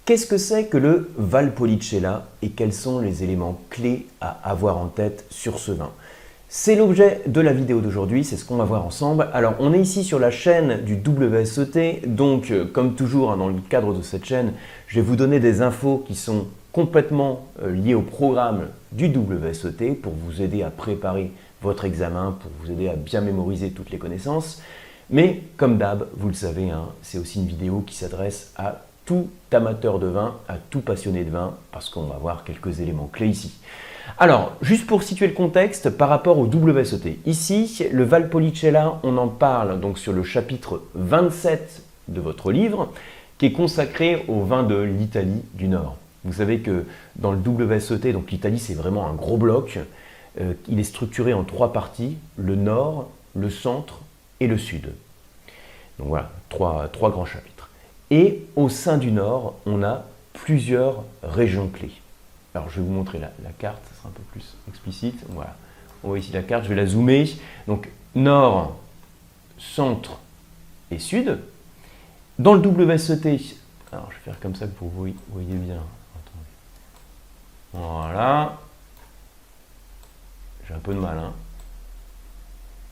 Qu'est-ce que c'est que le Valpolicella et quels sont les éléments clés à avoir en tête sur ce vin? C'est l'objet de la vidéo d'aujourd'hui, c'est ce qu'on va voir ensemble. Alors, on est ici sur la chaîne du WSET, donc comme toujours dans le cadre de cette chaîne, je vais vous donner des infos qui sont complètement liées au programme du WSET pour vous aider à préparer votre examen, pour vous aider à bien mémoriser toutes les connaissances. Mais comme d'hab, vous le savez, c'est aussi une vidéo qui s'adresse à tout amateur de vin, à tout passionné de vin, parce qu'on va voir quelques éléments clés ici. Alors, juste pour situer le contexte par rapport au WSET. Ici, le Valpolicella, on en parle donc sur le chapitre 27 de votre livre, qui est consacré au vin de l'Italie du Nord. Vous savez que dans le WSET, donc l'Italie c'est vraiment un gros bloc, il est structuré en 3 parties, le Nord, le Centre et le Sud. Donc voilà, trois grands chapitres. Et au sein du Nord, on a plusieurs régions clés. Alors je vais vous montrer la carte, ça sera un peu plus explicite. Voilà, on voit ici la carte, je vais la zoomer. Donc Nord, Centre et Sud. Dans le WSET, alors je vais faire comme ça que vous voyez bien. Attendez. Voilà. J'ai un peu de mal.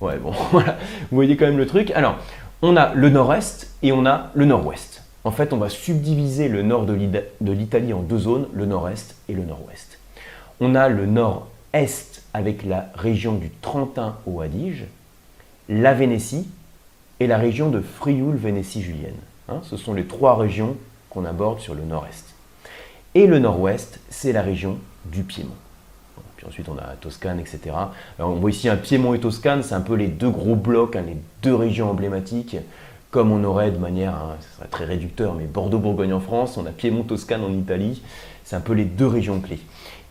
Ouais, bon, voilà. Vous voyez quand même le truc. Alors, on a le nord-est et on a le nord-ouest. En fait, on va subdiviser le nord de l'Italie en 2 zones, le nord-est et le nord-ouest. On a le nord-est avec la région du Trentin au Adige, la Vénétie et la région de Frioul-Vénétie-Julienne. Ce sont les 3 régions qu'on aborde sur le nord-est. Et le nord-ouest, c'est la région du Piémont. Puis ensuite, on a Toscane, etc. Alors, on voit ici un Piémont et Toscane, c'est un peu les 2 gros blocs, les 2 régions emblématiques, comme on aurait de manière, ce serait très réducteur, mais Bordeaux-Bourgogne en France, on a Piémont-Toscane en Italie, c'est un peu les 2 régions clés.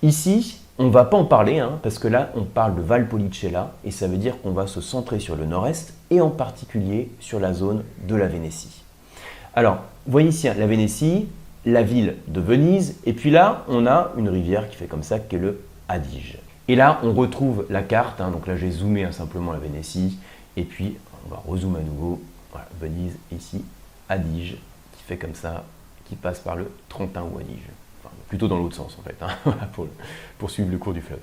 Ici, on ne va pas en parler, parce que là, on parle de Valpolicella, et ça veut dire qu'on va se centrer sur le nord-est, et en particulier sur la zone de la Vénétie. Alors, vous voyez ici la Vénétie, la ville de Venise, et puis là, on a une rivière qui fait comme ça, qui est le Adige. Et là, on retrouve la carte, donc là j'ai zoomé simplement la Vénétie, et puis on va rezoomer à nouveau, voilà, Venise, ici, Adige, qui fait comme ça, qui passe par le Trentin ou Adige. Enfin, plutôt dans l'autre sens en fait, pour suivre le cours du fleuve.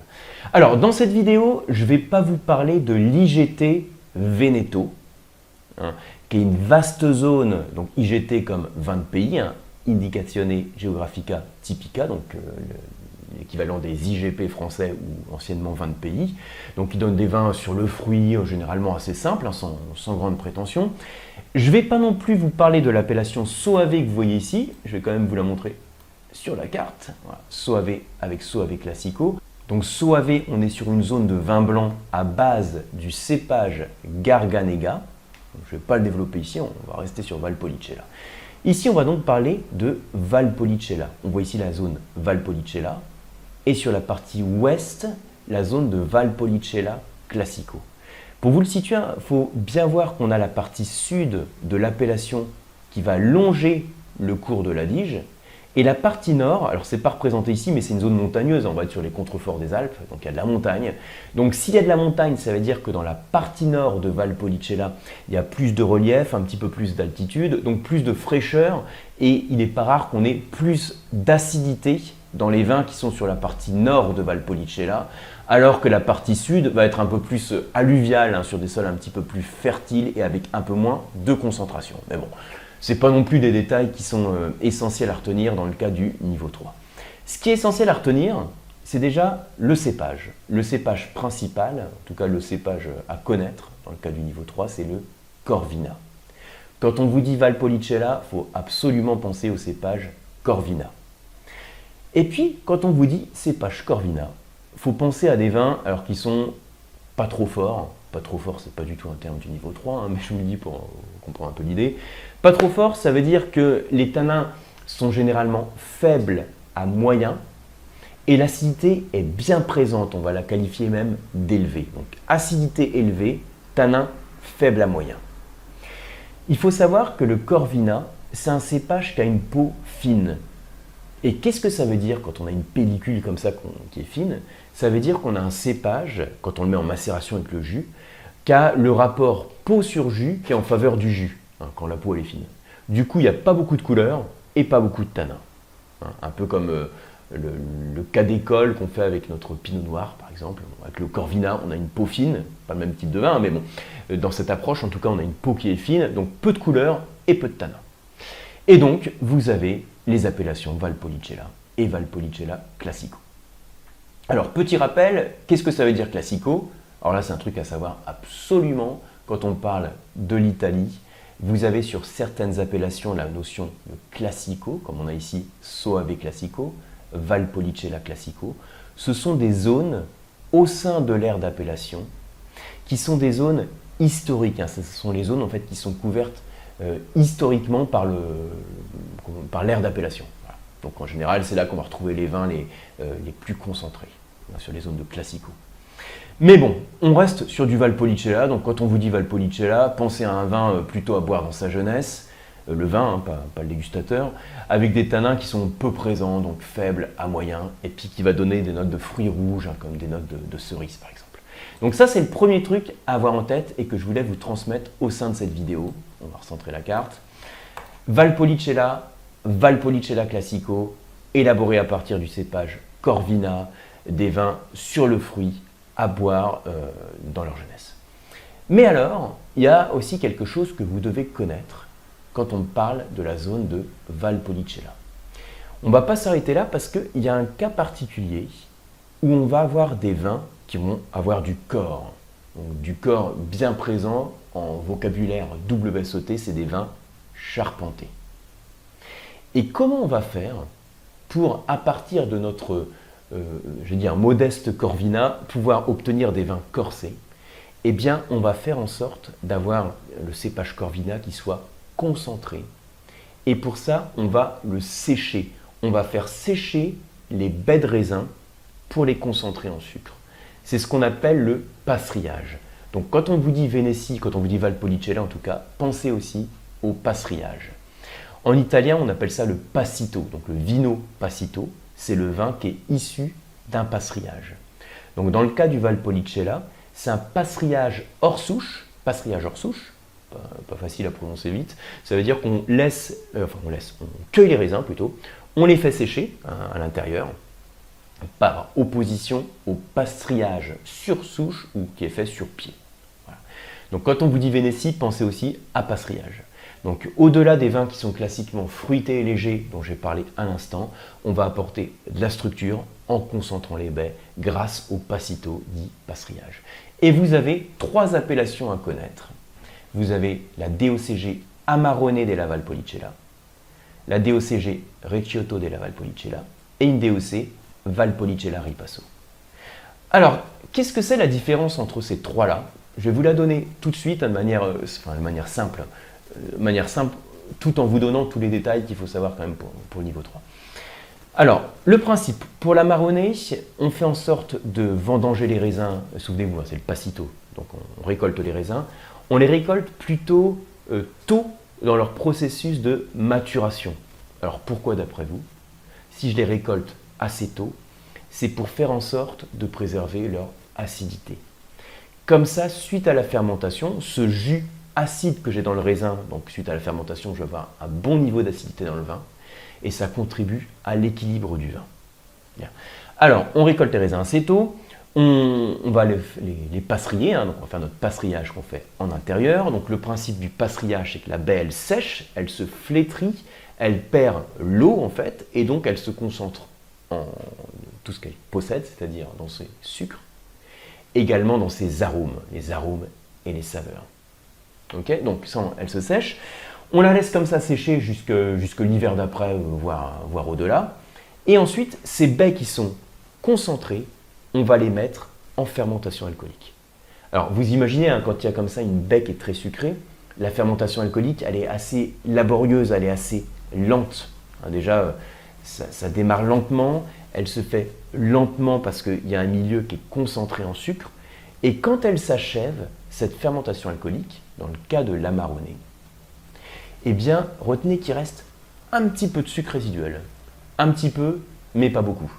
Alors, dans cette vidéo, je ne vais pas vous parler de l'IGT Veneto, qui est une vaste zone, donc IGT comme 20 pays, Indicazione Geografica Tipica, donc l'équivalent des IGP français ou anciennement 20 pays. Donc qui donne des vins sur le fruit, généralement assez simples, sans grande prétention. Je ne vais pas non plus vous parler de l'appellation Soave que vous voyez ici, je vais quand même vous la montrer sur la carte. Voilà, Soave avec Soave Classico. Donc Soave, on est sur une zone de vin blanc à base du cépage Garganega. Je ne vais pas le développer ici, on va rester sur Valpolicella. Ici, on va donc parler de Valpolicella. On voit ici la zone Valpolicella et sur la partie ouest, la zone de Valpolicella Classico. Pour vous le situer, il faut bien voir qu'on a la partie sud de l'appellation qui va longer le cours de l'Adige et la partie nord, alors c'est pas représenté ici, mais c'est une zone montagneuse, on va être sur les contreforts des Alpes, donc il y a de la montagne. Donc s'il y a de la montagne, ça veut dire que dans la partie nord de Valpolicella, il y a plus de relief, un petit peu plus d'altitude, donc plus de fraîcheur, et il n'est pas rare qu'on ait plus d'acidité dans les vins qui sont sur la partie nord de Valpolicella, alors que la partie sud va être un peu plus alluviale, sur des sols un petit peu plus fertiles et avec un peu moins de concentration. Mais bon, ce n'est pas non plus des détails qui sont essentiels à retenir dans le cas du niveau 3. Ce qui est essentiel à retenir, c'est déjà le cépage. Le cépage principal, en tout cas le cépage à connaître dans le cas du niveau 3, c'est le Corvina. Quand on vous dit Valpolicella, il faut absolument penser au cépage Corvina. Et puis, quand on vous dit cépage Corvina, il faut penser à des vins qui sont pas trop forts. Pas trop fort, c'est pas du tout un terme du niveau 3, mais je vous le dis pour comprendre un peu l'idée. Pas trop fort, ça veut dire que les tanins sont généralement faibles à moyens et l'acidité est bien présente, on va la qualifier même d'élevée. Donc acidité élevée, tanin faible à moyen. Il faut savoir que le Corvina, c'est un cépage qui a une peau fine. Et qu'est-ce que ça veut dire quand on a une pellicule comme ça qui est fine? Ça veut dire qu'on a un cépage, quand on le met en macération avec le jus, qui a le rapport peau sur jus qui est en faveur du jus, quand la peau elle est fine. Du coup, il n'y a pas beaucoup de couleur et pas beaucoup de tanin. hein, un peu comme le cas d'école qu'on fait avec notre pinot noir, par exemple. Avec le corvina, on a une peau fine, pas le même type de vin, mais bon, dans cette approche, en tout cas, on a une peau qui est fine, donc peu de couleur et peu de tanin. Et donc, vous avez les appellations Valpolicella et Valpolicella Classico. Alors, petit rappel, qu'est-ce que ça veut dire Classico? Alors là, c'est un truc à savoir absolument quand on parle de l'Italie. Vous avez sur certaines appellations la notion de Classico, comme on a ici Soave Classico, Valpolicella Classico. Ce sont des zones au sein de l'aire d'appellation qui sont des zones historiques. Hein. Ce sont les zones en fait, qui sont couvertes historiquement par l'aire d'appellation. Voilà. Donc en général, c'est là qu'on va retrouver les vins les plus concentrés, hein, sur les zones de Classico. Mais bon, on reste sur du Valpolicella. Donc quand on vous dit Valpolicella, pensez à un vin plutôt à boire dans sa jeunesse, le vin, hein, pas le dégustateur, avec des tanins qui sont peu présents, donc faibles à moyens, et puis qui va donner des notes de fruits rouges, hein, comme des notes de cerises par exemple. Donc ça, c'est le premier truc à avoir en tête et que je voulais vous transmettre au sein de cette vidéo. On va recentrer la carte. Valpolicella, Valpolicella Classico, élaboré à partir du cépage Corvina, des vins sur le fruit à boire dans leur jeunesse. Mais alors, il y a aussi quelque chose que vous devez connaître quand on parle de la zone de Valpolicella. On ne va pas s'arrêter là parce qu'il y a un cas particulier où on va avoir des vins qui vont avoir du corps. Donc, du corps bien présent en vocabulaire WSOT, c'est des vins charpentés. Et comment on va faire pour, à partir de notre modeste Corvina, pouvoir obtenir des vins corsés? Eh bien, on va faire en sorte d'avoir le cépage Corvina qui soit concentré. Et pour ça, on va le sécher. On va faire sécher les baies de raisin pour les concentrer en sucre. C'est ce qu'on appelle le passeriage. Donc quand on vous dit Vénétie, quand on vous dit Valpolicella en tout cas, pensez aussi au passeriage. En italien, on appelle ça le passito. Donc le vino passito, c'est le vin qui est issu d'un passeriage. Donc dans le cas du Valpolicella, c'est un passeriage hors souche, pas facile à prononcer vite, ça veut dire qu'on on cueille les raisins plutôt, on les fait sécher à l'intérieur, par opposition au passeriage sur souche ou qui est fait sur pied. Voilà. Donc quand on vous dit Vénétie, pensez aussi à passeriage. Donc au-delà des vins qui sont classiquement fruités et légers dont j'ai parlé à l'instant, on va apporter de la structure en concentrant les baies grâce au passito dit passeriage. Et vous avez 3 appellations à connaître. Vous avez la DOCG Amarone della Valpolicella, la DOCG Recioto della Valpolicella et une DOC Valpolicella Ripasso. Alors, qu'est-ce que c'est la différence entre ces 3-là? Je vais vous la donner tout de suite de manière simple, tout en vous donnant tous les détails qu'il faut savoir quand même pour le niveau 3. Alors, le principe, pour la marronnée, on fait en sorte de vendanger les raisins, souvenez-vous, c'est le passito, donc on récolte les raisins, on les récolte plutôt tôt dans leur processus de maturation. Alors pourquoi d'après vous? Si je les récolte assez tôt, c'est pour faire en sorte de préserver leur acidité. Comme ça, suite à la fermentation, ce jus acide que j'ai dans le raisin, donc suite à la fermentation, je vais avoir un bon niveau d'acidité dans le vin, et ça contribue à l'équilibre du vin. Bien. Alors, on récolte les raisins assez tôt, on va les passerier, hein, donc on va faire notre passeriage qu'on fait en intérieur. Donc le principe du passeriage, c'est que la baie, elle sèche, elle se flétrit, elle perd l'eau en fait, et donc elle se concentre en tout ce qu'elle possède, c'est-à-dire dans ses sucres, également dans ses arômes, les arômes et les saveurs. Okay, donc ça, elle se sèche. On la laisse comme ça sécher jusque l'hiver d'après, voire au-delà. Et ensuite, ces baies qui sont concentrées, on va les mettre en fermentation alcoolique. Alors, vous imaginez, hein, quand il y a comme ça une baie qui est très sucrée, la fermentation alcoolique, elle est assez laborieuse, elle est assez lente. Hein, déjà, ça démarre lentement, elle se fait lentement parce qu'il y a un milieu qui est concentré en sucre. Et quand elle s'achève, cette fermentation alcoolique, dans le cas de l'amarone, eh bien, retenez qu'il reste un petit peu de sucre résiduel. Un petit peu, mais pas beaucoup.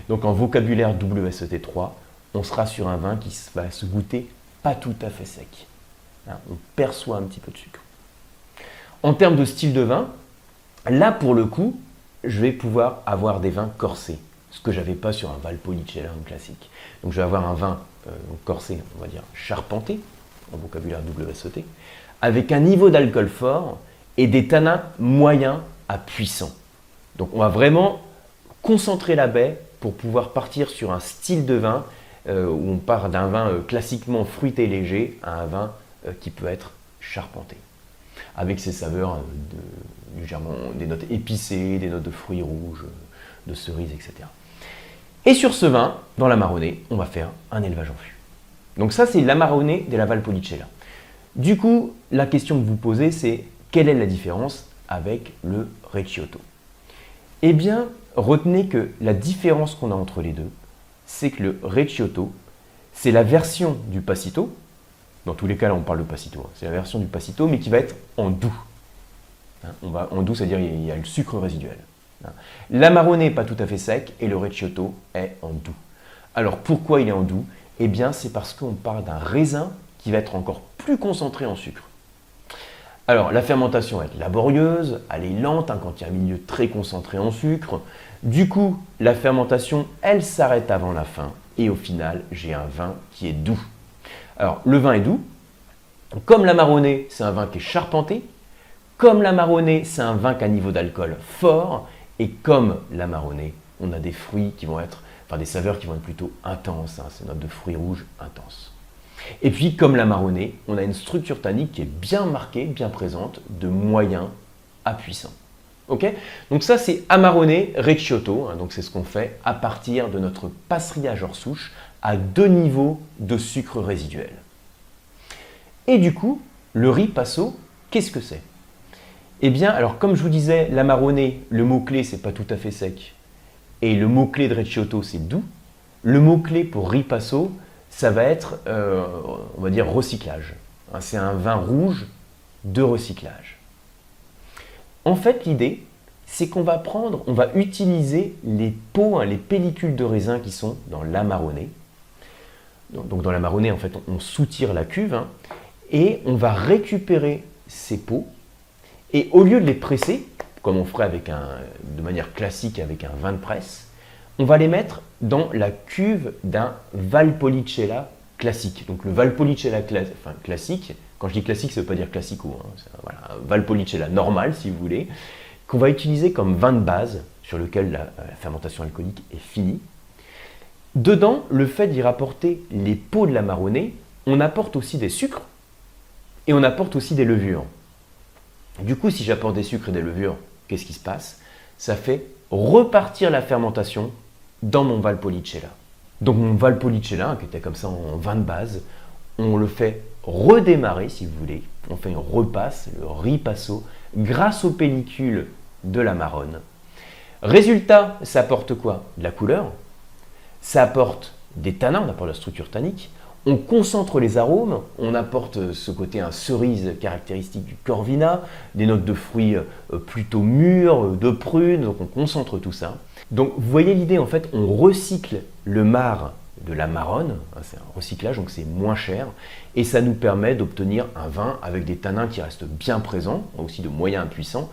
Donc en vocabulaire WSET3, on sera sur un vin qui va se goûter pas tout à fait sec. Hein, on perçoit un petit peu de sucre. En termes de style de vin, là pour le coup, je vais pouvoir avoir des vins corsés, ce que je n'avais pas sur un Valpolicella classique. Donc je vais avoir un vin corsé, on va dire charpenté, en vocabulaire WSET, avec un niveau d'alcool fort et des tanins moyens à puissants. Donc on va vraiment concentrer la baie pour pouvoir partir sur un style de vin où on part d'un vin classiquement fruité léger à un vin qui peut être charpenté, avec ses saveurs légèrement, des notes épicées, des notes de fruits rouges, de cerises, etc. Et sur ce vin, dans l'Amarone, on va faire un élevage en fût. Donc ça, c'est l'Amarone della Valpolicella. Du coup, la question que vous posez, c'est quelle est la différence avec le Recioto? Eh bien, retenez que la différence qu'on a entre les deux, c'est que le Recioto, c'est la version du Passito. Dans tous les cas, là, on parle de Passito. C'est la version du Passito, mais qui va être en doux. En doux, c'est-à-dire qu'il y a le sucre résiduel. L'Amarone n'est pas tout à fait sec et le Recioto est en doux. Alors, pourquoi il est en doux? Eh bien, c'est parce qu'on parle d'un raisin qui va être encore plus concentré en sucre. Alors, la fermentation va être laborieuse, elle est lente quand il y a un milieu très concentré en sucre. Du coup, la fermentation, elle s'arrête avant la fin. Et au final, j'ai un vin qui est doux. Alors, le vin est doux. Comme l'Amarone, c'est un vin qui est charpenté. Comme l'Amarone, c'est un vin qui a un niveau d'alcool fort. Et comme l'Amarone, on a des fruits qui vont être, enfin des saveurs qui vont être plutôt intenses. Ces notes de fruits rouges intenses. Et puis, comme l'Amarone, on a une structure tannique qui est bien marquée, bien présente, de moyen à puissant. Ok? Donc ça, c'est Amarone Recioto. Donc c'est ce qu'on fait à partir de notre passeriage hors souche à 2 niveaux de sucre résiduel. Et du coup, le ripasso, qu'est-ce que c'est? Eh bien, alors comme je vous disais, l'Amarone, le mot-clé, c'est pas tout à fait sec. Et le mot-clé de Recioto, c'est doux. Le mot-clé pour ripasso, ça va être, on va dire, recyclage. C'est un vin rouge de recyclage. En fait, l'idée, c'est qu'on va on va utiliser les peaux, les pellicules de raisin qui sont dans l'Amarone. Donc dans l'Amarone, en fait, on soutire la cuve et on va récupérer ces peaux. Et au lieu de les presser, comme on ferait de manière classique avec un vin de presse, on va les mettre dans la cuve d'un Valpolicella classique. Donc le Valpolicella classique, quand je dis classique, ça ne veut pas dire classico, voilà, un Valpolicella normal si vous voulez, qu'on va utiliser comme vin de base sur lequel la fermentation alcoolique est finie. Dedans, le fait d'y rapporter les peaux de l'Amarone, on apporte aussi des sucres et on apporte aussi des levures. Du coup, si j'apporte des sucres et des levures, qu'est-ce qui se passe? Ça fait repartir la fermentation dans mon Valpolicella. Donc mon Valpolicella, qui était comme ça en vin de base, on le fait redémarrer, si vous voulez. On fait une repasse, le ripasso, grâce aux pellicules de l'Amarone. Résultat, ça apporte quoi? De la couleur, ça apporte des tanins, on apporte la structure tannique, on concentre les arômes, on apporte ce côté cerise caractéristique du Corvina, des notes de fruits plutôt mûrs, de prunes, donc on concentre tout ça. Donc vous voyez l'idée, en fait, on recycle le marc de l'Amarone, c'est un recyclage, donc c'est moins cher, et ça nous permet d'obtenir un vin avec des tanins qui restent bien présents, aussi de moyens à puissants.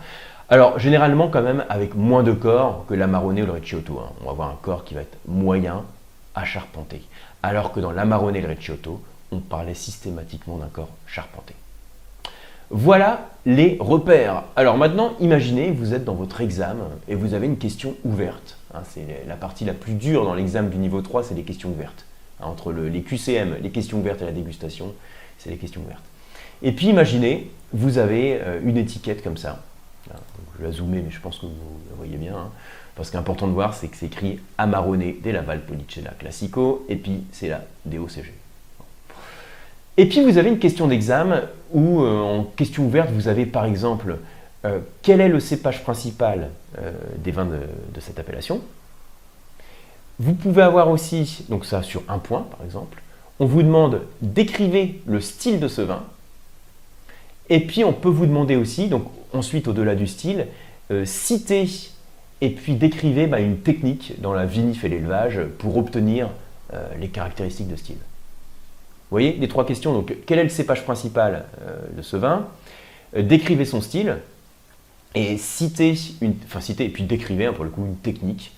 Alors généralement quand même avec moins de corps que l'Amarone ou le Recioto. On va avoir un corps qui va être moyen à charpenter. Alors que dans l'Amarone et le Recioto, on parlait systématiquement d'un corps charpenté. Voilà les repères. Alors maintenant, imaginez, vous êtes dans votre examen et vous avez une question ouverte. C'est la partie la plus dure dans l'examen du niveau 3, c'est les questions ouvertes. Entre les QCM, les questions ouvertes et la dégustation, c'est les questions ouvertes. Et puis imaginez, vous avez une étiquette comme ça. Je vais zoomer, mais je pense que vous la voyez bien. Parce ce qui est important de voir, c'est que c'est écrit Amarone della Valpolicella Classico, et puis c'est la DOCG. Et puis vous avez une question d'examen où, en question ouverte, vous avez par exemple quel est le cépage principal des vins de cette appellation. Vous pouvez avoir aussi, donc ça sur un point par exemple, on vous demande d'écrivez le style de ce vin. Et puis on peut vous demander aussi, donc ensuite au-delà du style, citer et puis décrivez une technique dans la vinif et l'élevage pour obtenir les caractéristiques de style. Vous voyez les 3 questions. Donc, quel est le cépage principal de ce vin? Décrivez son style. et citez et puis décrivez pour le coup une technique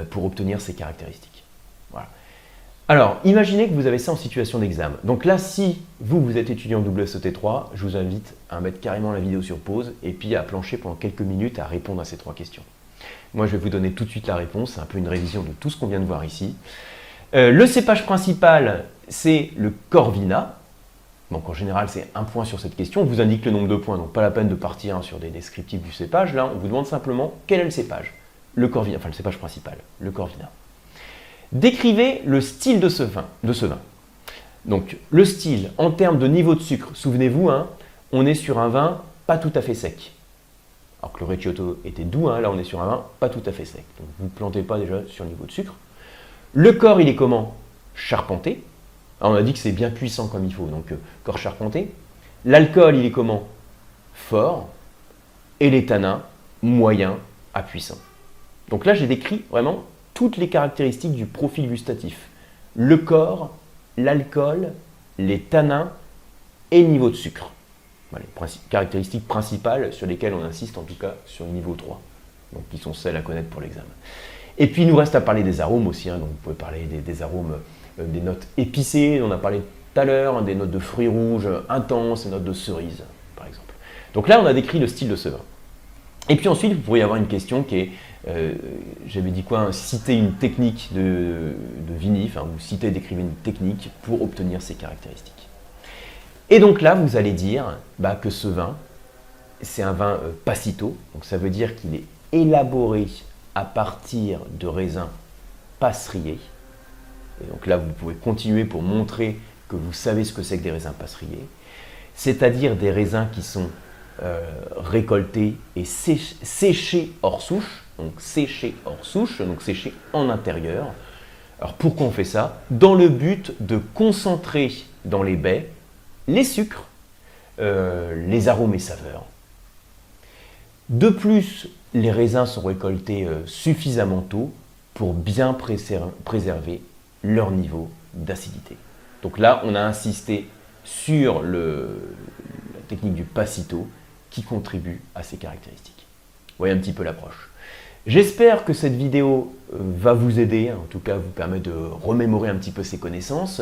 pour obtenir ces caractéristiques. Voilà. Alors, imaginez que vous avez ça en situation d'examen. Donc là, si vous êtes étudiant en WSET3, je vous invite à mettre carrément la vidéo sur pause et puis à plancher pendant quelques minutes à répondre à ces 3 questions. Moi, je vais vous donner tout de suite la réponse. C'est un peu une révision de tout ce qu'on vient de voir ici. Le cépage principal, c'est le Corvina. Donc en général, c'est 1 point sur cette question. On vous indique le nombre de points, donc pas la peine de partir sur des descriptifs du cépage. Là, on vous demande simplement quel est le cépage. Le Corvina, enfin le cépage principal, le Corvina. Décrivez le style de ce vin. Donc le style, en termes de niveau de sucre, souvenez-vous, on est sur un vin pas tout à fait sec. Alors que le Recioto était doux, là on est sur un vin pas tout à fait sec. Donc vous ne plantez pas déjà sur le niveau de sucre. Le corps, il est comment? Charpenté. Alors, on a dit que c'est bien puissant comme il faut, donc corps charpenté. L'alcool, il est comment? Fort. Et les tanins, moyens à puissants. Donc là, j'ai décrit vraiment toutes les caractéristiques du profil gustatif. Le corps, l'alcool, les tanins et le niveau de sucre. Voilà, les caractéristiques principales sur lesquelles on insiste, en tout cas sur le niveau 3. Donc qui sont celles à connaître pour l'examen. Et puis il nous reste à parler des arômes aussi. Donc vous pouvez parler des arômes, des notes épicées, on a parlé tout à l'heure, des notes de fruits rouges intenses, des notes de cerises, par exemple. Donc là, on a décrit le style de ce vin. Et puis ensuite, vous pourriez avoir une question qui est, j'avais dit quoi, citer une technique de vinif, ou décrivez une technique pour obtenir ces caractéristiques. Et donc là, vous allez dire que ce vin, c'est un vin passito, donc ça veut dire qu'il est élaboré à partir de raisins passeriers. Et donc là, vous pouvez continuer pour montrer que vous savez ce que c'est que des raisins passeriers, c'est-à-dire des raisins qui sont récoltés et séchés hors souche, donc séchés en intérieur. Alors pourquoi on fait ça? Dans le but de concentrer dans les baies les sucres, les arômes et saveurs. De plus, les raisins sont récoltés suffisamment tôt pour bien préserver leur niveau d'acidité. Donc là, on a insisté sur la technique du passito qui contribue à ces caractéristiques. Vous voyez un petit peu l'approche. J'espère que cette vidéo va vous aider, en tout cas vous permettre de remémorer un petit peu ces connaissances,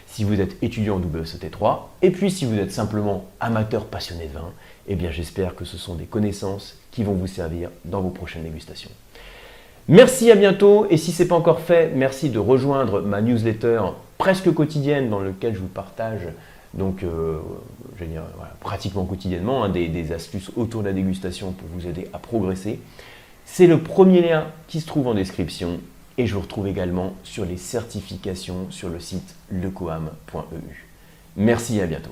si vous êtes étudiant en WSET3, et puis si vous êtes simplement amateur passionné de vin, eh bien j'espère que ce sont des connaissances qui vont vous servir dans vos prochaines dégustations. Merci, à bientôt, et si ce n'est pas encore fait, merci de rejoindre ma newsletter presque quotidienne dans laquelle je vous partage pratiquement quotidiennement des astuces autour de la dégustation pour vous aider à progresser. C'est le premier lien qui se trouve en description et je vous retrouve également sur les certifications sur le site lecoam.eu. Merci et à bientôt.